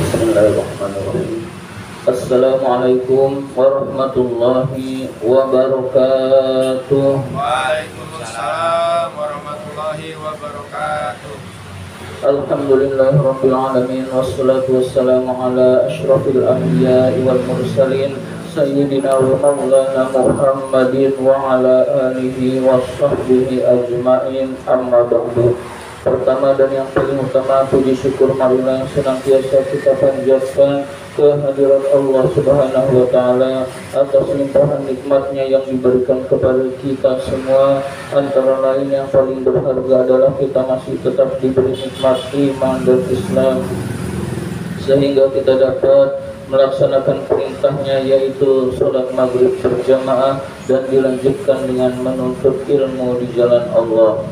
Bismillahirrahmanirrahim. Assalamualaikum warahmatullahi wabarakatuh. Waalaikumsalam warahmatullahi wabarakatuh. Alhamdulillahirabbil alamin wassalatu wassalamu ala asyrafil anbiya'i wal mursalin sayyidina wa maulana Muhammadin wa ala alihi washabbihi ajmain, amma ba'du. Pertama dan yang paling utama, puji syukur marilah yang senantiasa kita panjatkan kehadirat Allah Subhanahu wa Ta'ala atas limpahan nikmatnya yang diberikan kepada kita semua. Antara lain yang paling berharga adalah kita masih tetap diberi nikmat iman dan Islam, sehingga kita dapat melaksanakan perintahnya, yaitu sholat maghrib berjamaah dan dilanjutkan dengan menuntut ilmu di jalan Allah.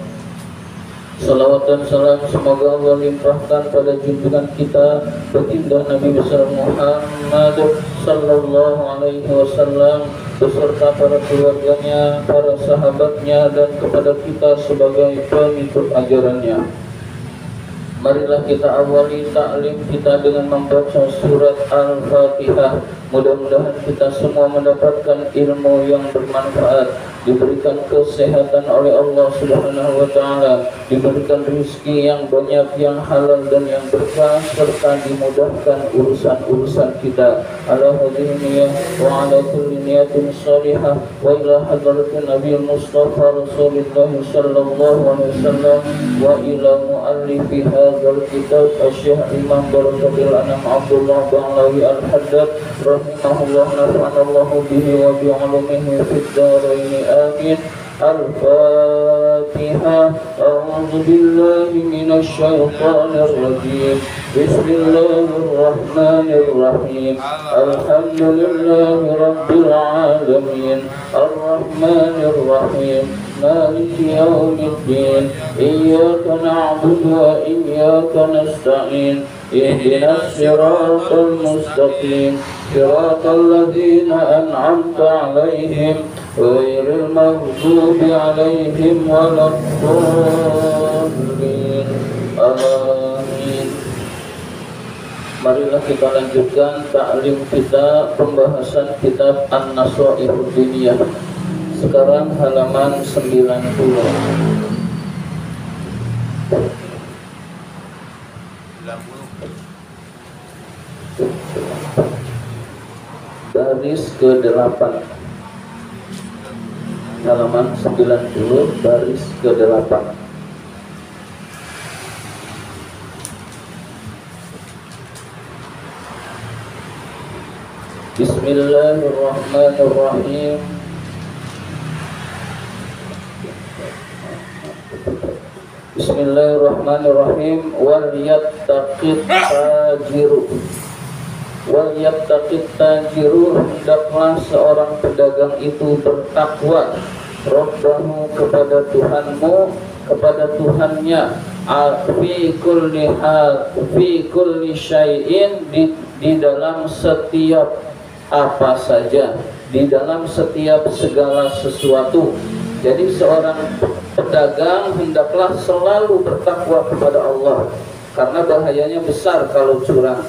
Salawat dan salam semoga Allah limpahkan pada junjungan kita baginda Nabi besar Muhammad sallallahu alaihi wasallam beserta para keluarganya, para sahabatnya, dan kepada kita sebagai pengikut ajarannya. Marilah kita awali taklim kita dengan membaca surat Al-Fatihah. Mudah-mudahan kita semua mendapatkan ilmu yang bermanfaat, diberikan kesehatan oleh Allah Subhanahu wa Ta'ala, diberikan rezeki yang banyak, yang halal dan yang berkah, serta dimudahkan urusan-urusan kita. Ala hadhihi niyyah wa ala kulli niyatin shalihah wa ila hadratin Nabi Mustafa Rasulullah sallallahu alaihi wasallam wa ila muallifi hadzal kitab Asy-Syaikh Imam Barakatul Anam Abdullah Ba'lawi Al-Haddad rahimahullah, nafa'anallahu bihi wa bi'ulumihi fid dharain amin. Al-Fatihah. A'udzu billahi minasy syaithanir rajim. Bismillahirrahmanirrahim. Alhamdulillahi rabbil alamin. Arrahmanir rahim. Maliki yaumiddin. Iyyaka na'budu wa iyyaka nasta'in. Ihdinas siratal mustaqim. Siratal ladzina an'amta 'alaihim ghairil maghdubi 'alaihim waladdallin. Amin. Marilah kita lanjutkan taklim kita, pembahasan kitab An-Nasaihud Diniyah. Sekarang halaman 90. Baris ke-8, halaman 90, baris ke-8. Bismillahirrahmanirrahim. Bismillahirrahmanirrahim. Wal yattaqit tajiru. Wal yattaqit tajiru, hendaklah seorang pedagang itu bertakwa Rabbahu, kepada Tuhanmu, kepada Tuhannya, fi kulli hal, fi kulli syai'in, di dalam setiap apa saja, di dalam setiap segala sesuatu. Jadi seorang pedagang hendaklah selalu bertakwa kepada Allah, karena bahayanya besar kalau curang.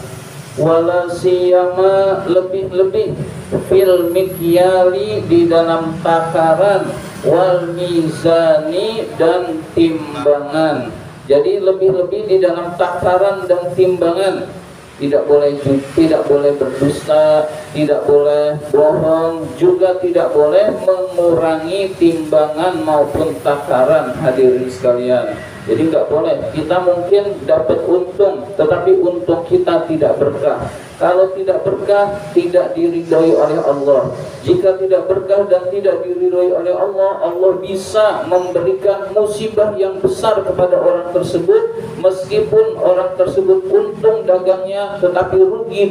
Wala siyama, lebih-lebih fil mikyali, di dalam takaran, wal mizani, dan timbangan. Jadi lebih-lebih di dalam takaran dan timbangan. Tidak boleh berdusta, tidak boleh bohong, juga tidak boleh mengurangi timbangan maupun takaran, hadirin sekalian. Jadi nggak boleh. Kita mungkin dapat untung, tetapi untung kita tidak berkah. Kalau tidak berkah, tidak diridhoi oleh Allah. Jika tidak berkah dan tidak diridhoi oleh Allah, Allah bisa memberikan musibah yang besar kepada orang tersebut. Meskipun orang tersebut untung dagangnya, tetapi rugi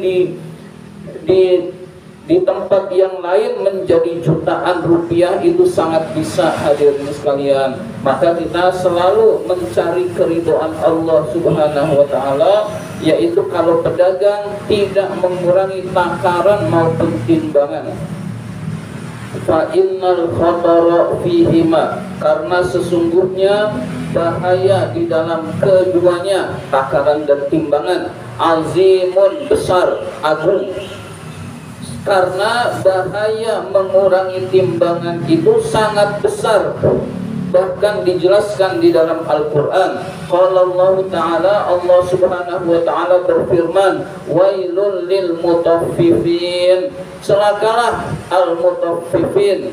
di tempat yang lain menjadi jutaan rupiah, itu sangat bisa, hadirin sekalian. Maka kita selalu mencari keridhaan Allah Subhanahu wa Ta'ala, yaitu kalau pedagang tidak mengurangi takaran maupun timbangan. fa innal khatara fihima, karena sesungguhnya bahaya di dalam keduanya, takaran dan timbangan, azimun, besar, agung. Karena bahaya mengurangi timbangan itu sangat besar. Bahkan dijelaskan di dalam Al-Quran. Qala Allah Ta'ala, Allah Subhanahu wa Ta'ala berfirman, wailul lil mutaffifin, celakalah al-mutaffifin,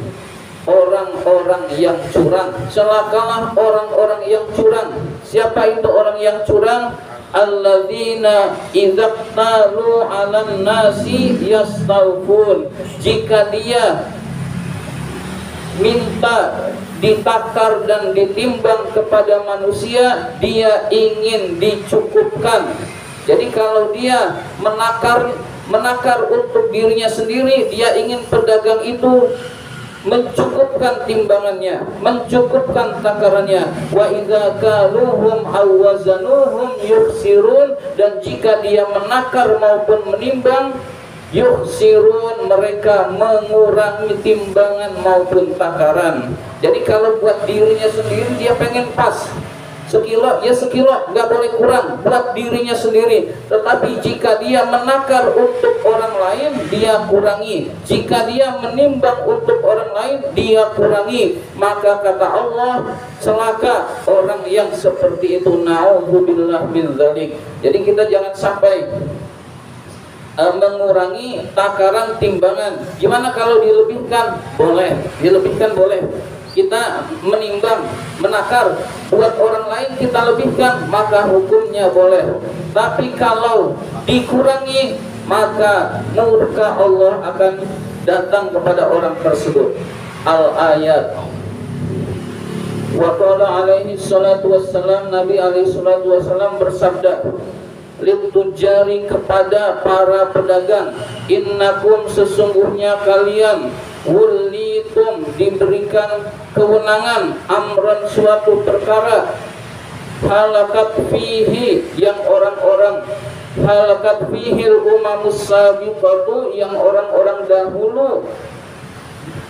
orang-orang yang curang. Celakalah orang-orang yang curang. Siapa itu orang yang curang? Alladzina idzaqtalu 'alan nasi yastawfun, jika dia minta ditakar dan ditimbang kepada manusia, dia ingin dicukupkan. Jadi kalau dia menakar untuk dirinya sendiri, dia ingin pedagang itu mencukupkan timbangannya, mencukupkan takarannya. Wa idza kaluhum aw wazanuhum yukhsirun, dan jika dia menakar maupun menimbang, yukhsirun, mereka mengurangi timbangan maupun takaran. Jadi kalau buat dirinya sendiri dia pengen pas, sekilo ya sekilo, nggak boleh kurang buat dirinya sendiri. Tetapi jika dia menakar untuk orang lain, dia kurangi. Jika dia menimbang untuk orang lain, dia kurangi. Maka kata Allah, celaka orang yang seperti itu. Na'udzubillah min dzalik. Jadi kita jangan sampai mengurangi takaran timbangan. Gimana kalau dilebihkan? Boleh, dilebihkan boleh. Kita menimbang, menakar buat orang lain, kita lebihkan, maka hukumnya boleh. Tapi kalau dikurangi, maka murka Allah akan datang kepada orang tersebut. Al-ayat. Wa qala alaihi salatu wassalam, Nabi alaihi salatu wassalam bersabda, litujari, kepada para pedagang, innakum, sesungguhnya kalian, wulitum, diberikan kewenangan, amran, suatu perkara, halakat fihi, yang orang-orang, halakat fihil umamus sabiqatu, yang orang-orang dahulu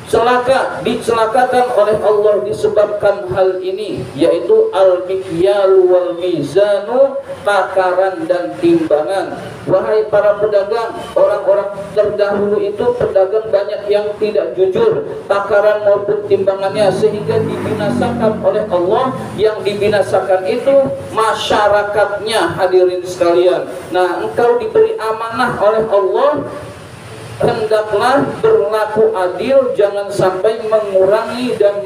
celaka, dicelakakan oleh Allah disebabkan hal ini, yaitu al-mikyal wal mizanu, takaran dan timbangan. Wahai para pedagang, orang-orang terdahulu itu pedagang banyak yang tidak jujur, takaran maupun timbangannya, sehingga dibinasakan oleh Allah. Yang dibinasakan itu masyarakatnya, hadirin sekalian. Nah, engkau diberi amanah oleh Allah, hendaklah berlaku adil, jangan sampai mengurangi dan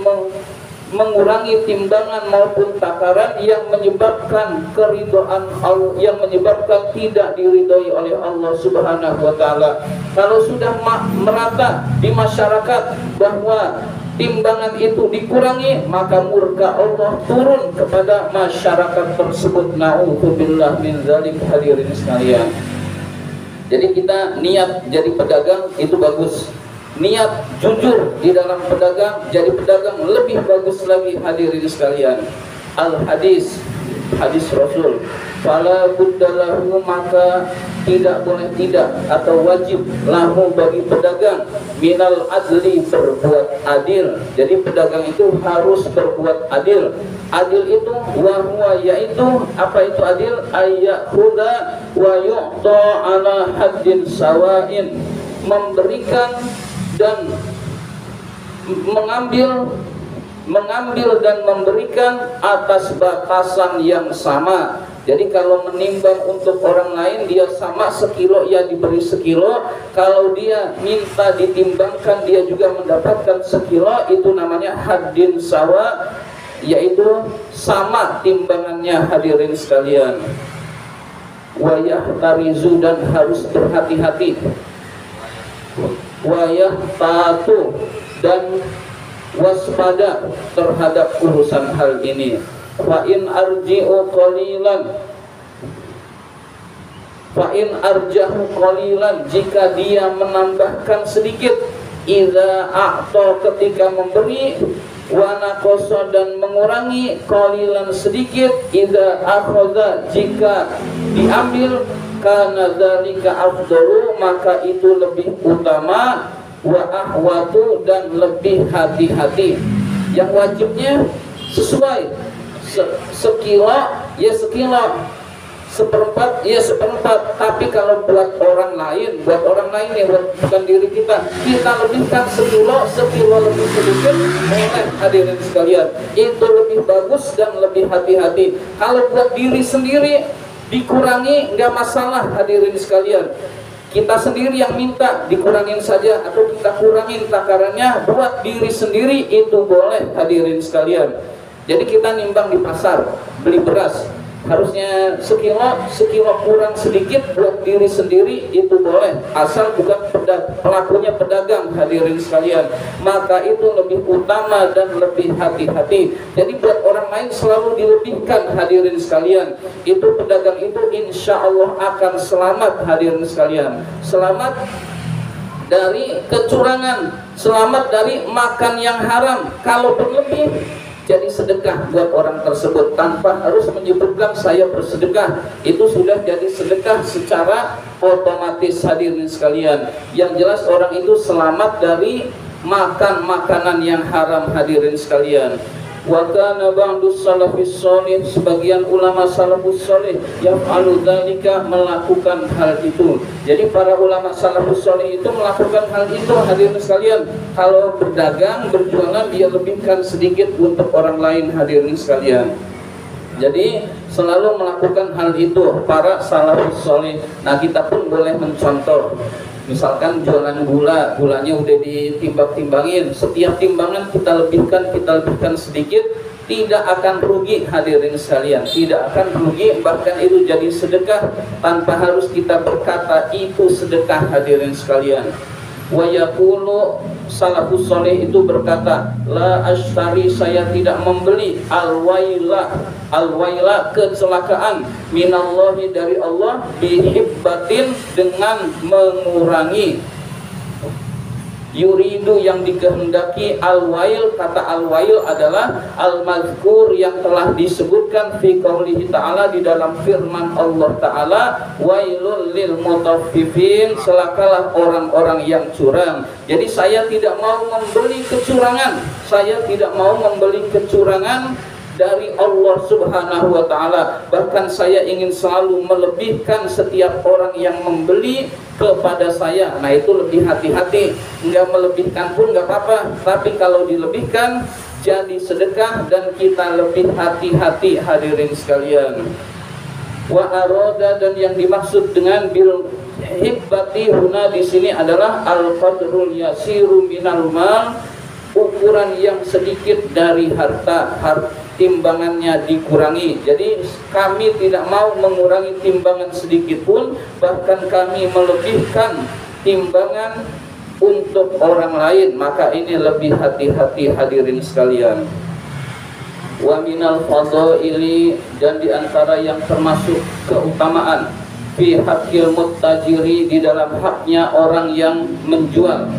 mengurangi timbangan maupun takaran yang menyebabkan keridhaan Allah, yang menyebabkan tidak diridhoi oleh Allah Subhanahu wa Ta'ala. Kalau sudah merata di masyarakat bahwa timbangan itu dikurangi, maka murka Allah turun kepada masyarakat tersebut. Na'udzubillah min dzalik, hadirin sekalian. Jadi kita niat jadi pedagang itu bagus, niat jujur di dalam pedagang, jadi pedagang lebih bagus lagi, hadirin sekalian. Al-hadis, hadis Rasul, fala buddalahu, maka tidak boleh tidak atau wajib lahu bagi pedagang, minal adli, berbuat adil. Jadi pedagang itu harus berbuat adil. Adil itu wahwa, yaitu apa itu adil? Ayyakhudha wa yu'ta ala haddin sawain, memberikan dan mengambil dan memberikan atas batasan yang sama. Jadi kalau menimbang untuk orang lain, dia sama sekilo, ya diberi sekilo. Kalau dia minta ditimbangkan, dia juga mendapatkan sekilo. Itu namanya haddin sawa, yaitu sama timbangannya, hadirin sekalian. Wayah tarizu, dan harus berhati-hati. Wayah tatu, dan waspada terhadap urusan hal ini. Fa in arji'u qalilan, fa in arjahu qalilan, jika dia menambahkan sedikit, idza a'ta, ketika memberi, wa naqasa, dan mengurangi, qalilan, sedikit, idza akhadha, jika diambil, kana dzalika afdalu, maka itu lebih utama, wa ahwatu dan lebih hati-hati. Yang wajibnya sesuai, sekilo ya sekilo, seperempat ya seperempat. Tapi kalau buat orang lain ya, bukan diri kita lebihkan sekilo lebih sedikit, boleh hadirin sekalian, itu lebih bagus dan lebih hati-hati. Kalau buat diri sendiri dikurangi nggak masalah hadirin sekalian. Kita sendiri yang minta dikurangin saja atau kita kurangin takarannya, buat diri sendiri itu boleh hadirin sekalian. Jadi kita nimbang di pasar beli beras, harusnya sekilo kurang sedikit, buat diri sendiri itu boleh, asal bukan pelakunya pedagang hadirin sekalian, maka itu lebih utama dan lebih hati-hati. Jadi buat orang lain selalu dilebihkan hadirin sekalian, itu pedagang itu insya Allah akan selamat hadirin sekalian, selamat dari kecurangan, selamat dari makan yang haram. Kalau berlebih jadi sedekah buat orang tersebut tanpa harus menyebutkan saya bersedekah, itu sudah jadi sedekah secara otomatis hadirin sekalian. Yang jelas orang itu selamat dari makan makanan yang haram hadirin sekalian. Wa kana ba'dus salafis shalih, sebagian ulama salafus shalih yaf'alu dzalika, melakukan hal itu. Jadi para ulama salafus shalih itu melakukan hal itu hadirin sekalian. Kalau berdagang, berjualan, dia lebihkan sedikit untuk orang lain hadirin sekalian. Jadi selalu melakukan hal itu para salafus shalih. Nah, kita pun boleh mencontoh. Misalkan jualan gulanya udah ditimbang-timbangin, setiap timbangan kita lebihkan sedikit, tidak akan rugi hadirin sekalian, tidak akan rugi, bahkan itu jadi sedekah tanpa harus kita berkata itu sedekah hadirin sekalian. Wa yaqulu, salafus shalih itu berkata, la ashtari, saya tidak membeli, alwaila kecelakaan, minallahi dari Allah, bihibbatin dengan mengurangi, yuridu yang dikehendaki, alwail, kata alwail adalah al-mazkur yang telah disebutkan fi qaulihi ta'ala, di dalam firman Allah ta'ala, wailul lil mutaffifin, celakalah orang-orang yang curang. Jadi saya tidak mau membeli kecurangan, saya tidak mau membeli kecurangan dari Allah subhanahu wa ta'ala. Bahkan saya ingin selalu melebihkan setiap orang yang membeli kepada saya. Nah, itu lebih hati-hati. Enggak melebihkan pun enggak apa-apa, tapi kalau dilebihkan jadi sedekah dan kita lebih hati-hati hadirin sekalian. Wa aroda, dan yang dimaksud dengan bil hibbati huna di sini adalah al-qadrul yasiru minal mal, ukuran yang sedikit dari harta, timbangannya dikurangi. Jadi kami tidak mau mengurangi timbangan sedikit pun, bahkan kami melebihkan timbangan untuk orang lain, maka ini lebih hati-hati hadirin sekalian. Wa minal fadhaili, dan diantara yang termasuk keutamaan, fi haqqil muttajiri, di dalam haknya orang yang menjual.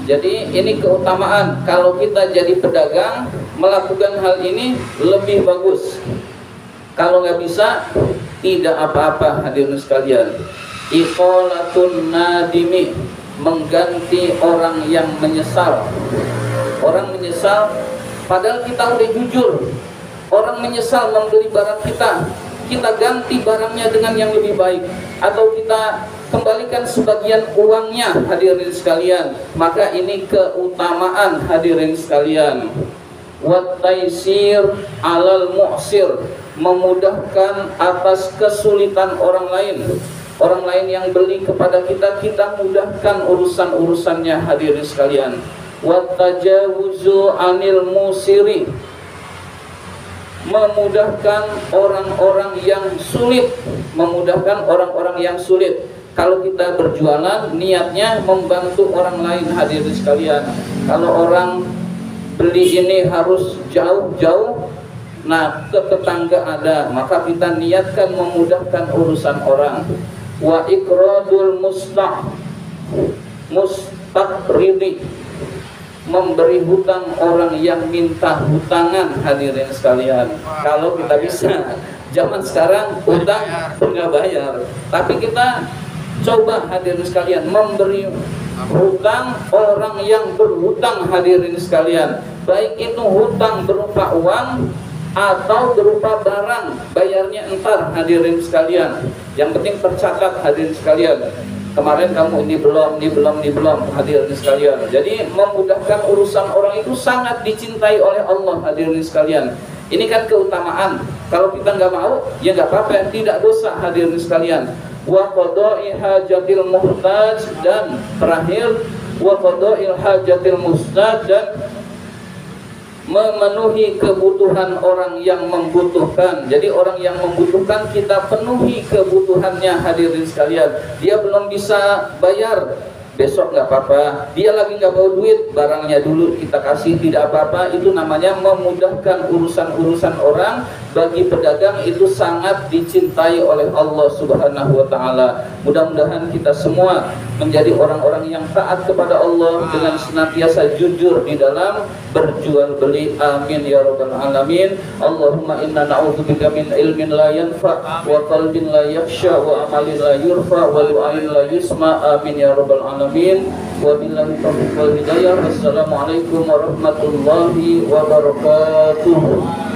Jadi ini keutamaan, kalau kita jadi pedagang melakukan hal ini lebih bagus. Kalau nggak bisa, tidak apa-apa hadirin sekalian. Iqalatun nadimi, mengganti orang yang menyesal. Orang menyesal padahal kita udah jujur. Orang menyesal membeli barang kita ganti barangnya dengan yang lebih baik, atau kita kembalikan sebagian uangnya hadirin sekalian, maka ini keutamaan hadirin sekalian. Wat taisir alal mu'sir, memudahkan atas kesulitan orang lain yang beli kepada kita, kita mudahkan urusan-urusannya hadirin sekalian. Wat tajawuzu anil musiri, memudahkan orang-orang yang sulit, Kalau kita berjualan niatnya membantu orang lain hadirin sekalian. Kalau orang beli ini harus jauh-jauh, nah ke tetangga ada, maka kita niatkan memudahkan urusan orang. Wa ikradul mustaqridi, memberi hutang orang yang minta hutangan hadirin sekalian. Kalau kita bisa, zaman sekarang hutang nggak bayar, tapi kita coba hadirin sekalian memberi Hutang orang yang berhutang, hadirin sekalian, baik itu hutang berupa uang atau berupa barang, bayarnya entar, hadirin sekalian. Yang penting tercatat, hadirin sekalian. Kemarin kamu ini belum, hadirin sekalian. Jadi memudahkan urusan orang itu sangat dicintai oleh Allah, hadirin sekalian. Ini kan keutamaan. Kalau kita nggak mau, ya nggak apa-apa, tidak dosa, hadirin sekalian. Wa qada'i hajatil muhtaj, dan terakhir wa qada'il hajatil mustaj, dan memenuhi kebutuhan orang yang membutuhkan. Jadi orang yang membutuhkan kita penuhi kebutuhannya, hadirin sekalian. Dia belum bisa bayar, besok nggak apa-apa. Dia lagi nggak bawa duit, barangnya dulu kita kasih, tidak apa-apa. Itu namanya memudahkan urusan-urusan orang. Bagi pedagang itu sangat dicintai oleh Allah Subhanahu wa Ta'ala. Mudah-mudahan kita semua menjadi orang-orang yang taat kepada Allah dengan senantiasa jujur di dalam berjual beli. Amin ya rabbal alamin. Allahumma inna na'udzubika min ilmin la yanfa' wa qalbin la yakhsha wa amalin la yurfa wa du'ain la yusma. Amin ya rabbal alamin. Wa billahi taufiq wal hidayah. Wassalamualaikum warahmatullahi wabarakatuh.